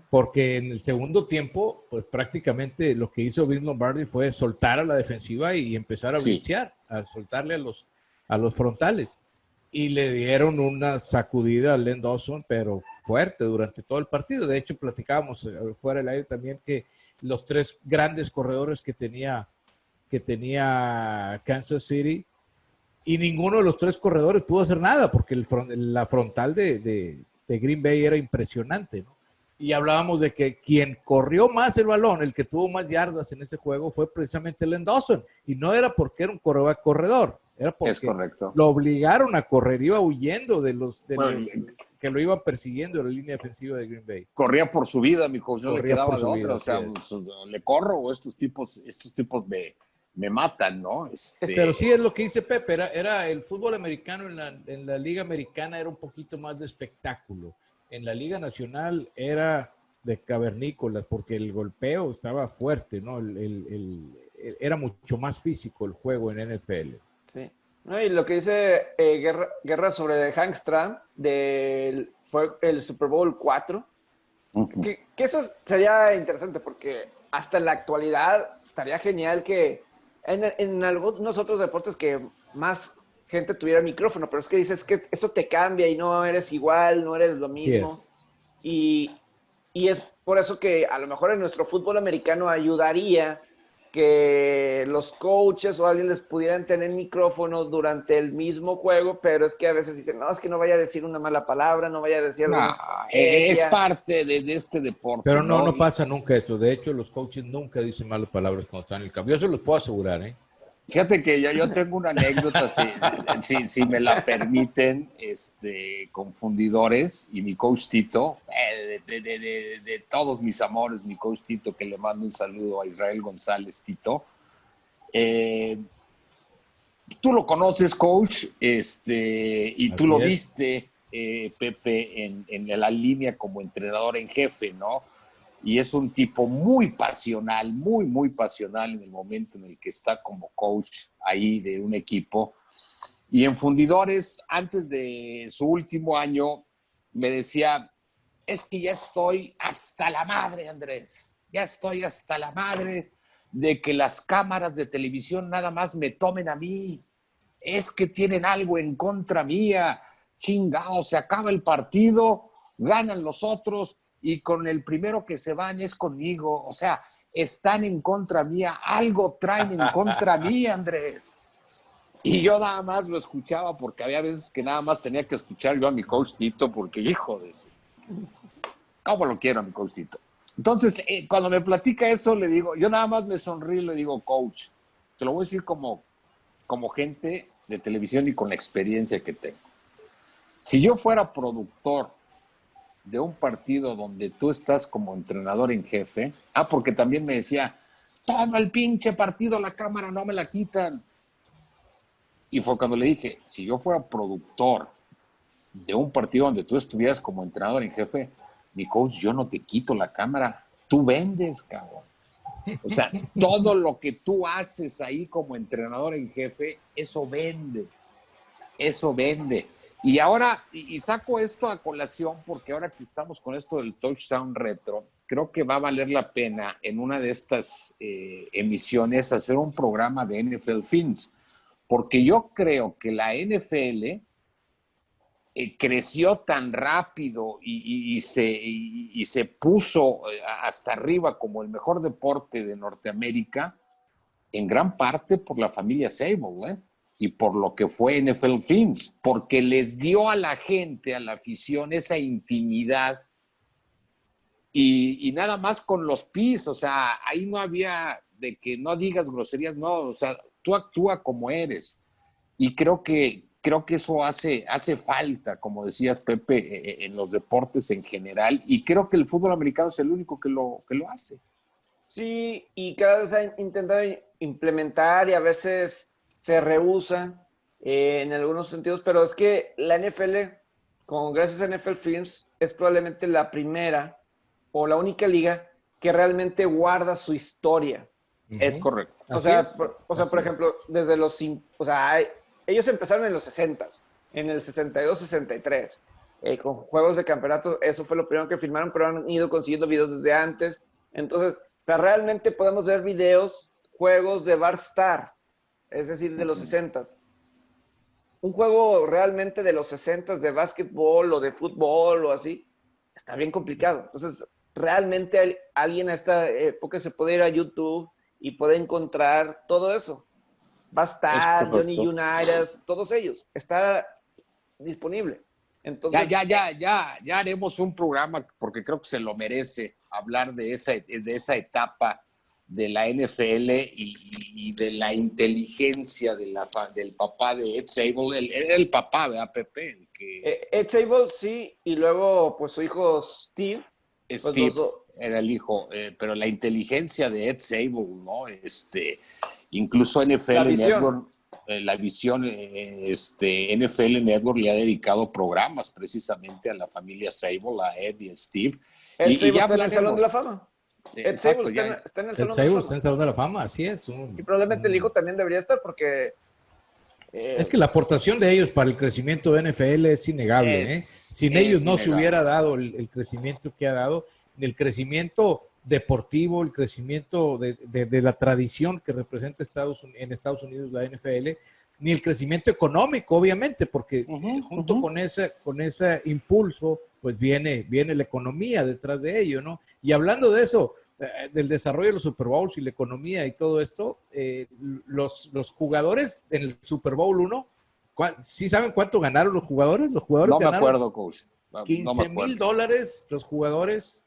Porque en el segundo tiempo, pues prácticamente lo que hizo Vince Lombardi fue soltar a la defensiva y empezar a blitzear, a soltarle a los frontales. Y le dieron una sacudida a Len Dawson, pero fuerte durante todo el partido. De hecho, platicábamos fuera del aire también que los 3 grandes corredores que tenía Kansas City, y ninguno de los 3 corredores pudo hacer nada, porque la frontal de Green Bay era impresionante, ¿no? Y hablábamos de que quien corrió más el balón, el que tuvo más yardas en ese juego, fue precisamente Len Dawson. Y no era porque era un corredor, era porque lo obligaron a correr, iba huyendo de los que lo iban persiguiendo en la línea defensiva de Green Bay. Corría por su vida, mi coach, no le quedaba de otra. O sea, le corro o estos tipos me matan, ¿no? Pero sí es lo que dice Pepe, era el fútbol americano en la liga americana era un poquito más de espectáculo. En la Liga Nacional era de cavernícolas porque el golpeo estaba fuerte, ¿no? Era mucho más físico el juego en NFL. Sí. No, y lo que dice Guerra sobre Hank Stram fue el Super Bowl 4, que eso sería interesante porque hasta en la actualidad estaría genial que en algunos otros deportes que más gente tuviera micrófono, pero es que dices que eso te cambia y no eres igual, no eres lo mismo. Y es por eso que a lo mejor en nuestro fútbol americano ayudaría que los coaches o alguien les pudieran tener micrófono durante el mismo juego, pero es que a veces dicen, no, es que no vaya a decir una mala palabra, no vaya a decir algo. Es parte de este deporte. Pero no pasa nunca eso. De hecho, los coaches nunca dicen malas palabras cuando están en el campo. Yo se los puedo asegurar, ¿eh? Fíjate que yo tengo una anécdota, si me la permiten, con Fundidores y mi coach Tito, de todos mis amores, mi coach Tito, que le mando un saludo a Israel González, Tito. Tú lo conoces, coach, y tú lo viste, Pepe, en la línea como entrenador en jefe, ¿no? Y es un tipo muy pasional, muy, muy pasional en el momento en el que está como coach ahí de un equipo. Y en Fundidores, antes de su último año, me decía, es que ya estoy hasta la madre, Andrés. Ya estoy hasta la madre de que las cámaras de televisión nada más me tomen a mí. Es que tienen algo en contra mía. Chingado, se acaba el partido, ganan los otros, y con el primero que se van es conmigo. O sea, están en contra mía, algo traen en contra mía, Andrés. Y yo nada más lo escuchaba porque había veces que nada más tenía que escuchar yo a mi coach Tito, porque hijo de eso, ¿cómo lo quiero a mi coach Tito? Entonces, cuando me platica eso, le digo, yo nada más me sonrío y le digo, coach, te lo voy a decir como gente de televisión y con la experiencia que tengo. Si yo fuera productor de un partido donde tú estás como entrenador en jefe, porque también me decía, todo el pinche partido la cámara no me la quitan. Y fue cuando le dije, si yo fuera productor de un partido donde tú estuvieras como entrenador en jefe, mi coach, yo no te quito la cámara, tú vendes, cabrón. O sea, todo lo que tú haces ahí como entrenador en jefe, eso vende. Eso vende. Y ahora, y saco esto a colación porque ahora que estamos con esto del touchdown retro, creo que va a valer la pena en una de estas emisiones hacer un programa de NFL Films, porque yo creo que la NFL creció tan rápido y se puso hasta arriba como el mejor deporte de Norteamérica, en gran parte por la familia Sable, y por lo que fue NFL Films, porque les dio a la gente, a la afición, esa intimidad y nada más con los pis, o sea, ahí no había de que no digas groserías, no, o sea, tú actúa como eres. Y creo que eso hace falta, como decías, Pepe, en los deportes en general, y creo que el fútbol americano es el único que lo hace. Sí, y cada vez han intentado implementar y a veces se rehúsa en algunos sentidos, pero es que la NFL, gracias a NFL Films, es probablemente la primera o la única liga que realmente guarda su historia. Es correcto. O sea, por ejemplo, desde ellos empezaron en los 60s, en el 62, 63, con juegos de campeonato. Eso fue lo primero que firmaron, pero han ido consiguiendo videos desde antes. Entonces, o sea, realmente podemos ver videos, juegos de Barstar, es decir, de los 60s. Un juego realmente de los 60s de básquetbol o de fútbol o así, está bien complicado. Entonces, realmente alguien a esta época se puede ir a YouTube y puede encontrar todo eso. Barstar, Johnny Unitas, todos ellos. Está disponible. Entonces, ya haremos un programa, porque creo que se lo merece, hablar de esa etapa de la NFL y de la inteligencia del papá de Ed Zabel, el papá, ¿verdad, Pepe? Ed Zabel, sí, y luego pues su hijo Steve. Steve era el hijo, pero la inteligencia de Ed Zabel, ¿no? Incluso NFL Network, la visión, NFL Network le ha dedicado programas precisamente a la familia Zabel, a Ed y a Steve. Ed Zabel está en el Salón de la Fama. Ed Zabel está en el Salón de la Fama, así es. Y probablemente el hijo también debería estar porque... es que la aportación de ellos para el crecimiento de NFL es innegable. Sin ellos no se hubiera dado el crecimiento que ha dado, el crecimiento deportivo, el crecimiento de la tradición que representa en Estados Unidos la NFL, ni el crecimiento económico, obviamente, porque junto con ese impulso, pues viene la economía detrás de ello, ¿no? Y hablando de eso, del desarrollo de los Super Bowls y la economía y todo esto, los jugadores en el Super Bowl 1, ¿sí saben cuánto ganaron los jugadores? Los jugadores no me acuerdo, coach. $15,000 los jugadores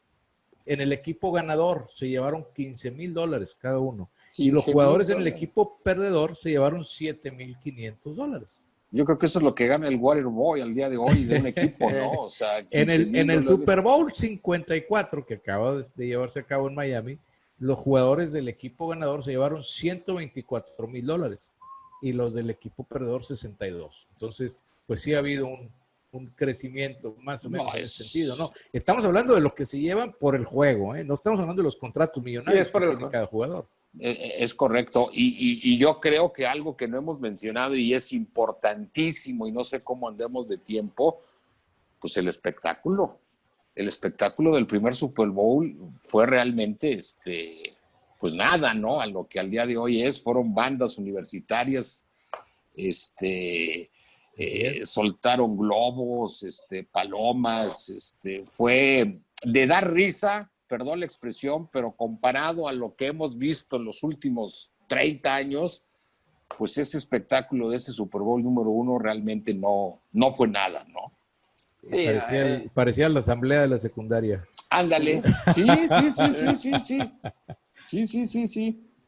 en el equipo ganador, se llevaron $15,000 cada uno. Y los jugadores en el equipo perdedor se llevaron $7,500. Yo creo que eso es lo que gana el Waterboy al día de hoy de un equipo, ¿no? O sea, en el Super Bowl 54, que acaba de llevarse a cabo en Miami, los jugadores del equipo ganador se llevaron $124,000 y los del equipo perdedor 62. Entonces, pues sí ha habido un crecimiento más o menos en ese sentido, ¿no? Estamos hablando de lo que se llevan por el juego, ¿eh? No estamos hablando de los contratos millonarios que tiene cada jugador. Es correcto, y yo creo que algo que no hemos mencionado y es importantísimo, y no sé cómo andemos de tiempo, pues el espectáculo del primer Super Bowl fue realmente, pues nada, ¿no? A lo que al día de hoy fueron bandas universitarias, soltaron globos, palomas, fue de dar risa, perdón la expresión, pero comparado a lo que hemos visto en los últimos 30 años, pues ese espectáculo de ese Super Bowl número 1 realmente no fue nada, ¿no? Sí, parecía la asamblea de la secundaria. Ándale, sí,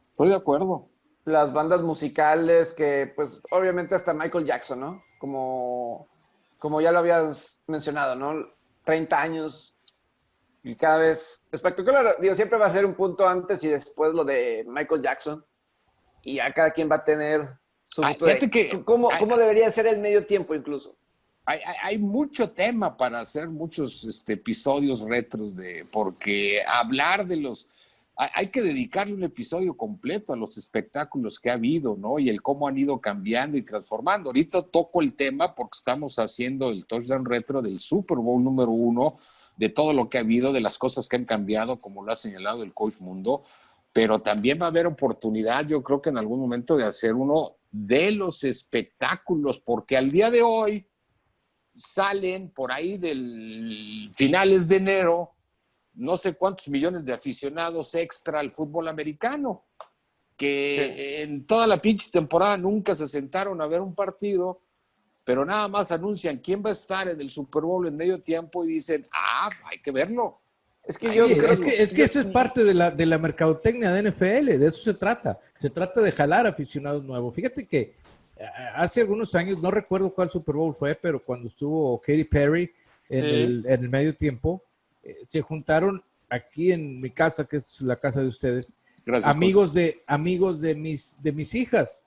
estoy de acuerdo. Las bandas musicales que, pues, obviamente hasta Michael Jackson, ¿no? Como ya lo habías mencionado, ¿no? 30 años y cada vez espectacular. Digo, siempre va a ser un punto antes y después lo de Michael Jackson. Y ya cada quien va a tener su gusto ¿Cómo debería ser el medio tiempo incluso? Hay mucho tema para hacer muchos episodios retros porque hablar de los... Hay que dedicarle un episodio completo a los espectáculos que ha habido, ¿no? Y el cómo han ido cambiando y transformando. Ahorita toco el tema porque estamos haciendo el touchdown retro del Super Bowl número 1, de todo lo que ha habido, de las cosas que han cambiado, como lo ha señalado el Coach Mundo, pero también va a haber oportunidad, yo creo que en algún momento, de hacer uno de los espectáculos, porque al día de hoy salen por ahí del finales de enero no sé cuántos millones de aficionados extra al fútbol americano, que en toda la pinche temporada nunca se sentaron a ver un partido, pero nada más anuncian quién va a estar en el Super Bowl en medio tiempo y dicen, hay que verlo. Es que esa es parte de la mercadotecnia de NFL, de eso se trata. Se trata de jalar aficionados nuevos. Fíjate que hace algunos años, no recuerdo cuál Super Bowl fue, pero cuando estuvo Katy Perry en el medio tiempo, se juntaron aquí en mi casa, que es la casa de ustedes, gracias, amigos de mis hijas.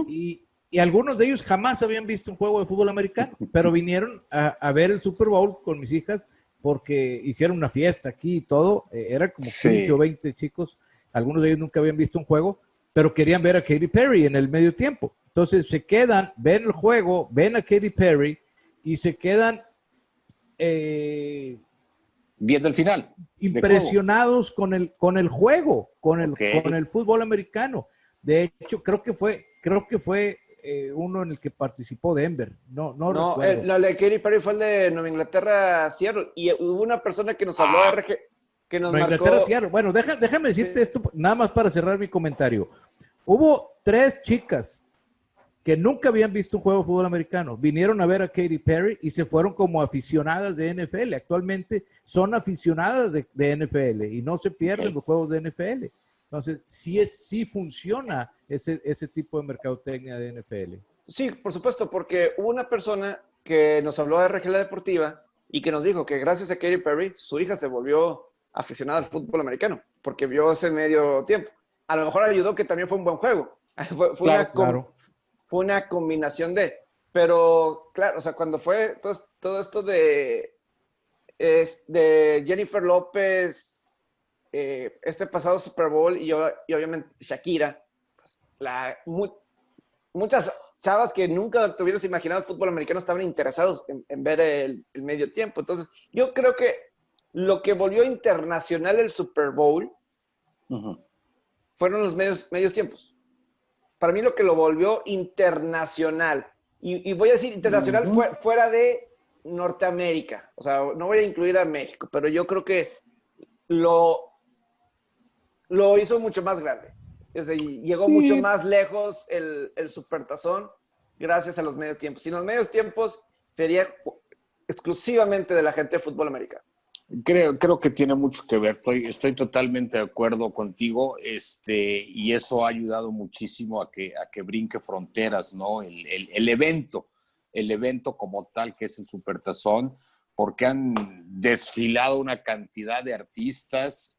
Y algunos de ellos jamás habían visto un juego de fútbol americano, pero vinieron a ver el Super Bowl con mis hijas porque hicieron una fiesta aquí y todo, eran como 15 o 20 chicos, algunos de ellos nunca habían visto un juego, pero querían ver a Katy Perry en el medio tiempo. Entonces se quedan, ven el juego, ven a Katy Perry y se quedan viendo el final. Impresionados con el juego, con el fútbol americano. De hecho, creo que fue uno en el que participó Denver. No recuerdo. La de Katy Perry fue el de Nueva Inglaterra, Seattle. Y hubo una persona que nos habló que nos Nueva Inglaterra, Seattle. Bueno, déjame decirte esto, nada más para cerrar mi comentario. Hubo 3 chicas que nunca habían visto un juego de fútbol americano. Vinieron a ver a Katy Perry y se fueron como aficionadas de NFL. Actualmente son aficionadas de NFL y no se pierden los juegos de NFL. Entonces, sí funciona ese tipo de mercadotecnia de NFL. Sí, por supuesto, porque hubo una persona que nos habló de RGL Deportiva y que nos dijo que gracias a Katy Perry, su hija se volvió aficionada al fútbol americano, porque vio ese medio tiempo. A lo mejor ayudó que también fue un buen juego. Fue una combinación pero claro, o sea, cuando fue todo esto de Jennifer López, este pasado Super Bowl y obviamente Shakira, pues, muchas chavas que nunca te hubieras imaginado el fútbol americano estaban interesados en ver el medio tiempo. Entonces, yo creo que lo que volvió internacional el Super Bowl fueron los medios tiempos. Para mí lo que lo volvió internacional, y voy a decir internacional fuera de Norteamérica, o sea, no voy a incluir a México, pero yo creo que lo hizo mucho más grande. Es decir, llegó mucho más lejos el Supertazón gracias a los medios tiempos. Sin los medios tiempos sería exclusivamente de la gente de fútbol americano. Creo que tiene mucho que ver. Estoy totalmente de acuerdo contigo, y eso ha ayudado muchísimo a que brinque fronteras, ¿no? El evento como tal, que es el Supertazón, porque han desfilado una cantidad de artistas,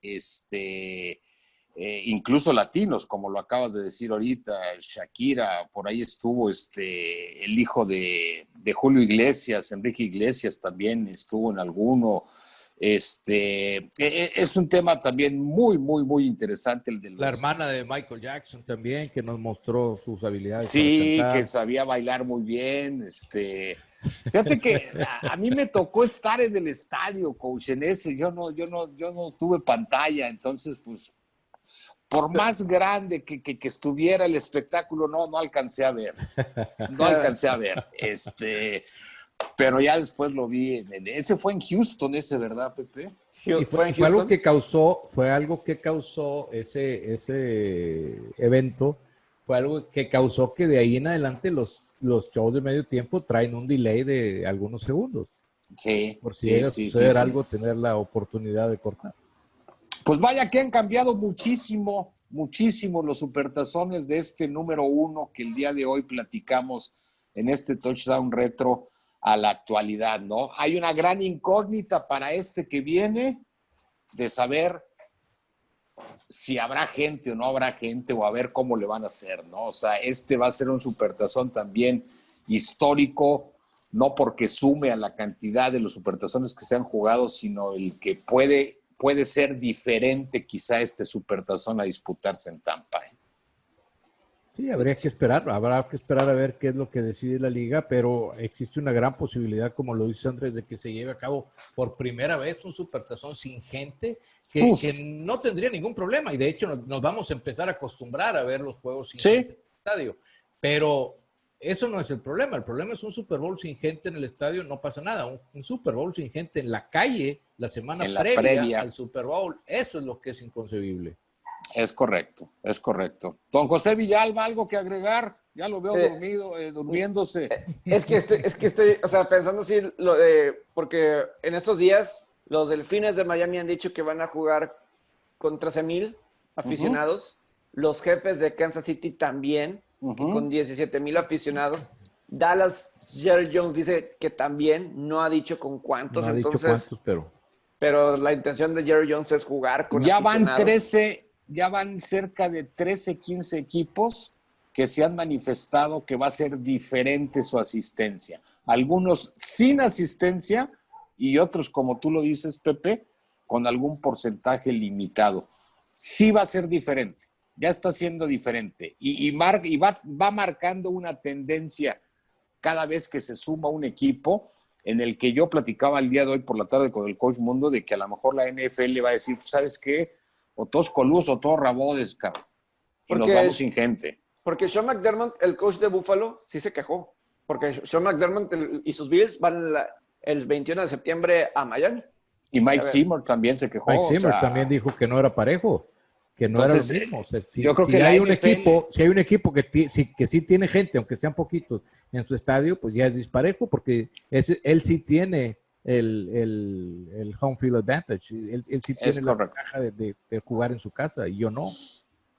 incluso latinos, como lo acabas de decir ahorita, Shakira, por ahí estuvo el hijo de Julio Iglesias, Enrique Iglesias también estuvo en alguno. Es un tema también muy, muy, muy interesante el de la hermana de Michael Jackson también, que nos mostró sus habilidades. Sí, para cantar. Que sabía bailar muy bien. Fíjate que a mí me tocó estar en el estadio, coach, en ese. Yo no tuve pantalla, entonces, pues, por más grande que estuviera el espectáculo, no alcancé a ver. No alcancé a ver. Pero ya después lo vi. Ese fue en Houston, ¿verdad, Pepe? Y fue algo que causó ese evento, fue algo que causó que de ahí en adelante los shows de medio tiempo traen un delay de algunos segundos. Sí. Por si llega a suceder algo, tener la oportunidad de cortar. Pues vaya que han cambiado muchísimo los supertazones de este número 1 que el día de hoy platicamos en este Touchdown Retro a la actualidad, ¿no? Hay una gran incógnita para que viene de saber si habrá gente o no habrá gente o a ver cómo le van a hacer, ¿no? O sea, va a ser un supertazón también histórico, no porque sume a la cantidad de los supertazones que se han jugado, sino el que puede ser diferente quizá supertazón a disputarse en Tampa, ¿eh? Sí, habrá que esperar a ver qué es lo que decide la liga, pero existe una gran posibilidad, como lo dice Andrés, de que se lleve a cabo por primera vez un supertazón sin gente, que no tendría ningún problema, y de hecho nos vamos a empezar a acostumbrar a ver los juegos sin gente en el estadio, pero eso no es el problema es un Super Bowl sin gente en el estadio, no pasa nada, un Super Bowl sin gente en la calle la semana previa al Super Bowl, eso es lo que es inconcebible. Es correcto. Don José Villalba, ¿algo que agregar? Ya lo veo dormido, durmiéndose. Es que estoy, o sea, pensando así, porque en estos días los Delfines de Miami han dicho que van a jugar con 13,000 aficionados. Los Jefes de Kansas City también, con 17,000 aficionados. Dallas, Jerry Jones dice que también, no ha dicho con cuántos. No ha dicho cuántos, pero la intención de Jerry Jones es jugar con aficionados. Ya van cerca de 13, 15 equipos que se han manifestado que va a ser diferente su asistencia. Algunos sin asistencia y otros, como tú lo dices, Pepe, con algún porcentaje limitado. Sí va a ser diferente, ya está siendo diferente y va marcando una tendencia cada vez que se suma un equipo, en el que yo platicaba el día de hoy por la tarde con el Coach Mundo de que a lo mejor la NFL va a decir, ¿sabes qué? O todos Colus o todos Rabodes, cabrón. Y nos vamos sin gente. Porque Sean McDermott, el coach de Buffalo, sí se quejó. Porque Sean McDermott y sus Bills van el 21 de septiembre a Miami. Y Mike Zimmer también se quejó. Mike Zimmer también dijo que no era parejo, que no entonces, era lo mismo. O sea, yo creo que hay un equipo que sí tiene gente, aunque sean poquitos, en su estadio, pues ya es disparejo, porque él sí tiene el home field advantage. Él sí tiene la ventaja de jugar en su casa, y yo no.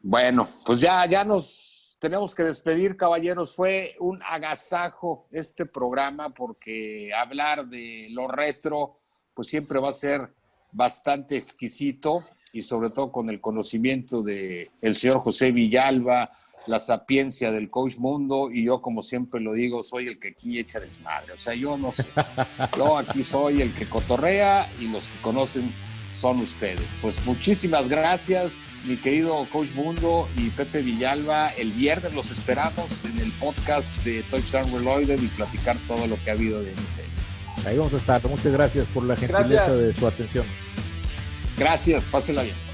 Bueno, pues ya nos tenemos que despedir, caballeros. Fue un agasajo este programa, porque hablar de lo retro pues siempre va a ser bastante exquisito, y sobre todo con el conocimiento de el señor José Villalba, la sapiencia del Coach Mundo, y yo, como siempre lo digo, soy el que aquí echa desmadre. O sea, yo no sé. Yo aquí soy el que cotorrea, y los que conocen son ustedes. Pues muchísimas gracias, mi querido Coach Mundo y Pepe Villalba. El viernes los esperamos en el podcast de Touchdown Reloaded y platicar todo lo que ha habido de NFL. Ahí vamos a estar. Muchas gracias por la gentileza de su atención. Gracias, pásenla bien.